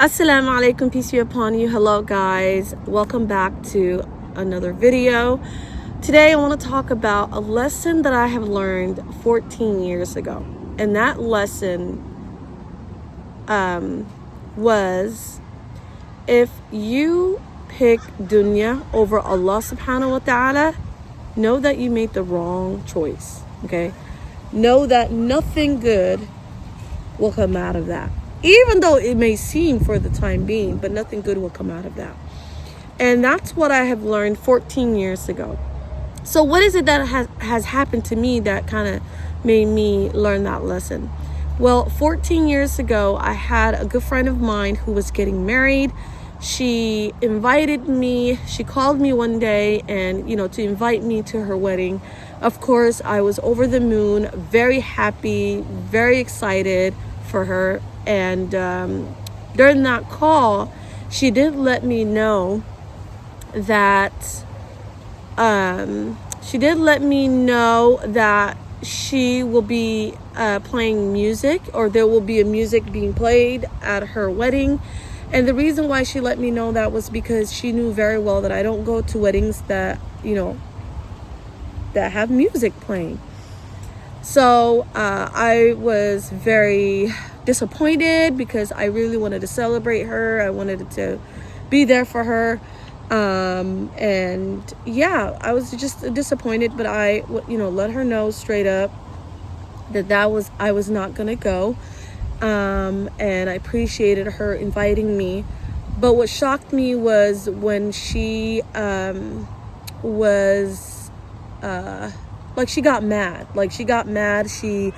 Assalamu alaikum, peace be upon you. Hello guys, welcome back to another video. Today I want to talk about a lesson that I have learned 14 years ago, and that lesson was, if you pick dunya over Allah subhanahu wa ta'ala, know that you made the wrong choice. Okay, know that nothing good will come out of that, even though it may seem for the time being, but nothing good will come out of that. And that's what I have learned 14 years ago. So what is it that has happened to me that kind of made me learn that lesson? Well, 14 years ago, I had a good friend of mine who was getting married. She invited me, she called me one day and, to invite me to her wedding. Of course, I was over the moon, very happy, very excited for her. And during that call, she did let me know that she will be playing music, or there will be a music being played at her wedding. And the reason why she let me know that was because she knew very well that I don't go to weddings that that have music playing. So I was very disappointed because I really wanted to celebrate her. I wanted to be there for her. And yeah, I was just disappointed, but I let her know straight up that I was not gonna go. And I appreciated her inviting me. But what shocked me was when she she got mad. She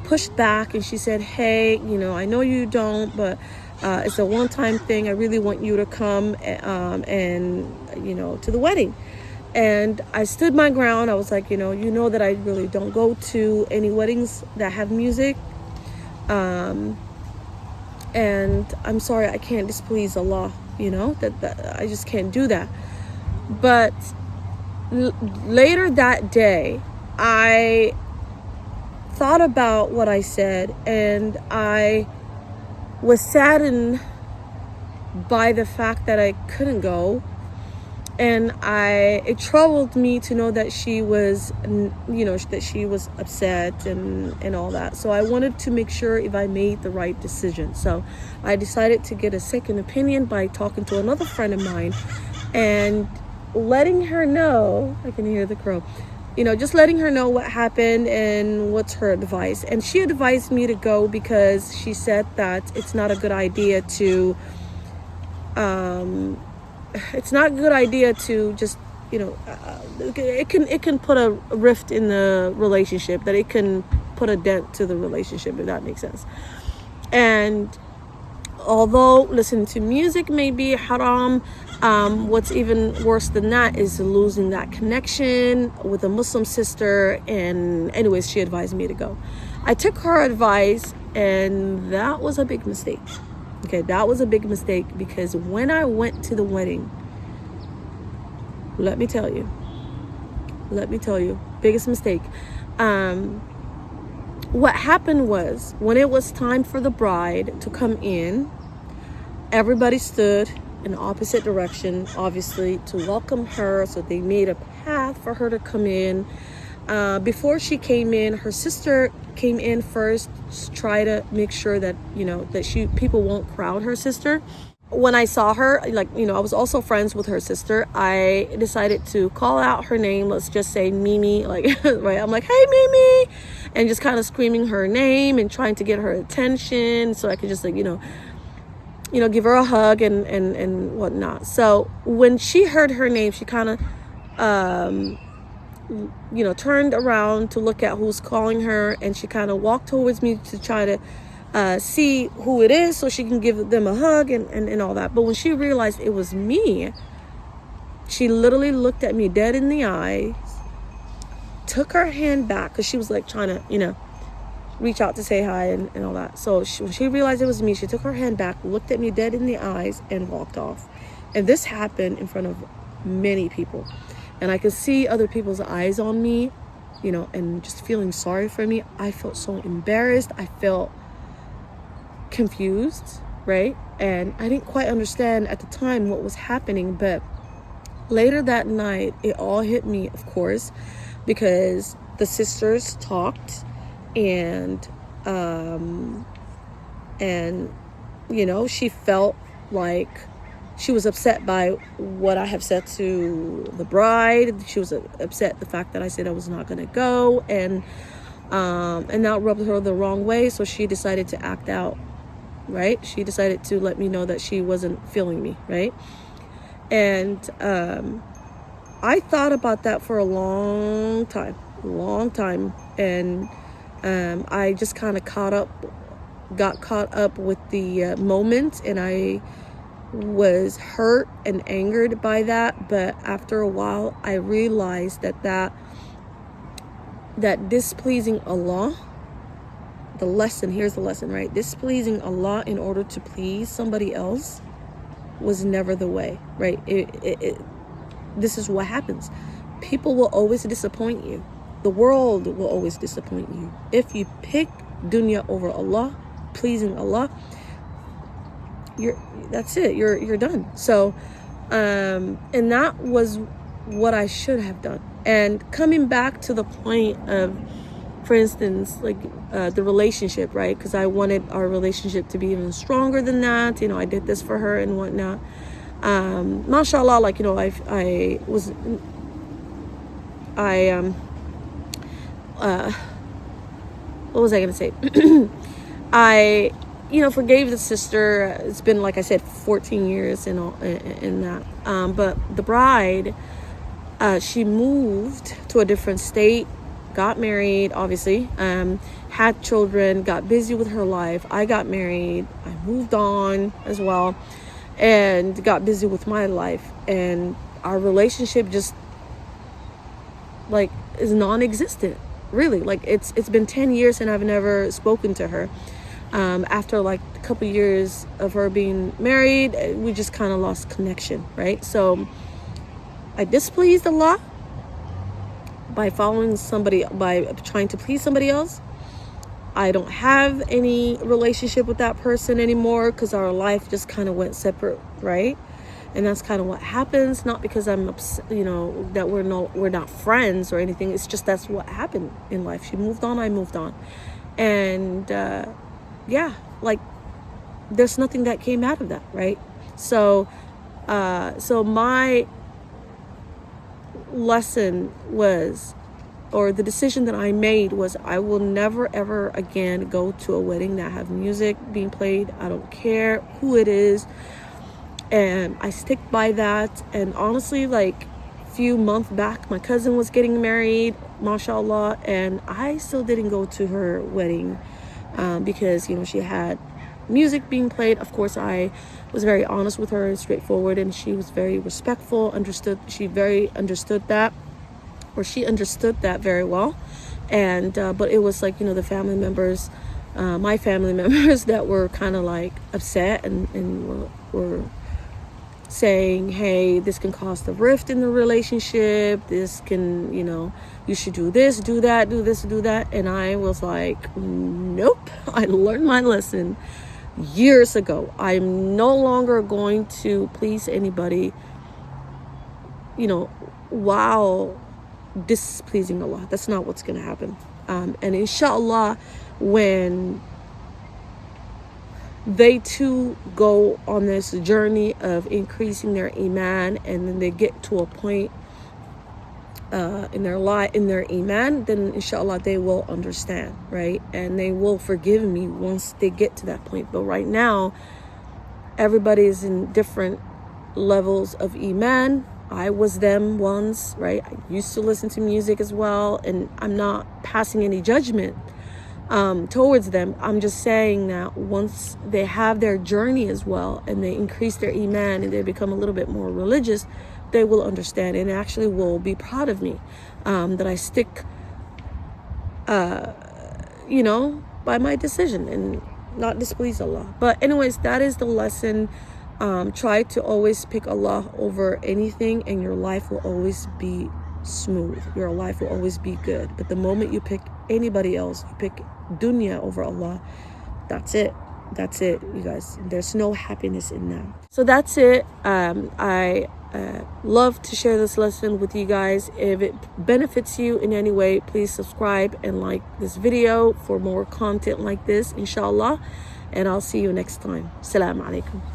pushed back and she said, hey, I know you don't, but it's a one-time thing. I really want you to come and to the wedding. And I stood my ground. I was like, you know that I really don't go to any weddings that have music. And I'm sorry, I can't displease Allah, that I just can't do that. But later that day, I thought about what I said, and I was saddened by the fact that I couldn't go. And it troubled me to know that she was, that she was upset and all that. So I wanted to make sure if I made the right decision. So I decided to get a second opinion by talking to another friend of mine and letting her know. I can hear the crow. Just letting her know what happened and what's her advice. And she advised me to go because she said that it's not a good idea to just it can put a rift in the relationship, that it can put a dent to the relationship, if that makes sense. And although listening to music may be haram, what's even worse than that is losing that connection with a Muslim sister. And anyways, she advised me to go. I took her advice, and that was a big mistake. Okay, that was a big mistake, because when I went to the wedding, let me tell you, biggest mistake. What happened was, when it was time for the bride to come in, everybody stood in opposite direction, obviously, to welcome her. So they made a path for her to come in. Before she came in, her sister came in first to try to make sure that people won't crowd her sister. When I saw her, I was also friends with her sister, I decided to call out her name. Let's just say Mimi, right? I'm like, hey Mimi, and just kind of screaming her name and trying to get her attention so I could just give her a hug and whatnot. So when she heard her name, she kind of turned around to look at who's calling her, and she kind of walked towards me to try to see who it is so she can give them a hug and all that. But when she realized it was me, she literally looked at me dead in the eyes, took her hand back, because she was trying to reach out to say hi and all that. So when she realized it was me, she took her hand back, looked at me dead in the eyes, and walked off. And this happened in front of many people, and I could see other people's eyes on me, and just feeling sorry for me. I felt so embarrassed. I felt confused. right? And I didn't quite understand at the time what was happening, but later that night, it all hit me, of course, because the sisters talked, and she felt like she was upset by what I have said to the bride. She was upset the fact that I said I was not going to go, and that rubbed her the wrong way. So she decided to act out, right? She decided to let me know that she wasn't feeling me, right? And I thought about that for a long time, and I just kind of got caught up with the moment, and I was hurt and angered by that. But after a while, I realized that displeasing Allah, here's the lesson, right? Displeasing Allah in order to please somebody else was never the way, right? This is what happens. People will always disappoint you. The world will always disappoint you. If you pick dunya over Allah, pleasing Allah, that's it. You're done. So, and that was what I should have done. And coming back to the point of, for instance, like the relationship, right? Because I wanted our relationship to be even stronger than that. I did this for her and whatnot. Mashallah, like, what was I going to say? I forgave the sister. It's been, like I said, 14 years in that. But the bride, she moved to a different state, got married, obviously, had children, got busy with her life. I got married. I moved on as well, and got busy with my life. And our relationship just, like, is non-existent, really. Like, it's been 10 years and I've never spoken to her. After like a couple years of her being married, we just kind of lost connection, right? So I displeased Allah by trying to please somebody else. I don't have any relationship with that person anymore because our life just kind of went separate, right? And that's kind of what happens. Not because I'm upset, that we're not friends or anything. It's just that's what happened in life. She moved on, I moved on, and like, there's nothing that came out of that, right? So my lesson was, or the decision that I made was, I will never ever again go to a wedding that have music being played. I don't care who it is, and I stick by that. And honestly, like, a few months back, my cousin was getting married, mashallah, and I still didn't go to her wedding because she had music being played. Of course, I was very honest with her and straightforward, and she was very respectful. She understood that very well. And but it was like, the family members, my family members, that were kind of like upset and were saying, hey, this can cause a rift in the relationship. This can, you should do this, do that, do this, do that. And I was like, nope. I learned my lesson years ago. I'm no longer going to please anybody, while displeasing Allah. That's not what's going to happen. And inshallah, when they too go on this journey of increasing their iman, and then they get to a point in their iman, then inshallah they will understand, right? And they will forgive me once they get to that point. But right now, everybody is in different levels of iman. I was them once, right? I used to listen to music as well, and I'm not passing any judgment towards them. I'm just saying that once they have their journey as well, and they increase their iman, and they become a little bit more religious, they will understand and actually will be proud of me, that I stick, by my decision and not displease Allah. But anyways, that is the lesson. Try to always pick Allah over anything, and your life will always be smooth. Your life will always be good. But the moment you pick anybody else, you pick dunya over Allah, that's it. That's it, you guys. There's no happiness in that. So that's it. I love to share this lesson with you guys. If it benefits you in any way, please subscribe and like this video for more content like this, inshallah. And I'll see you next time. Assalamu alaikum.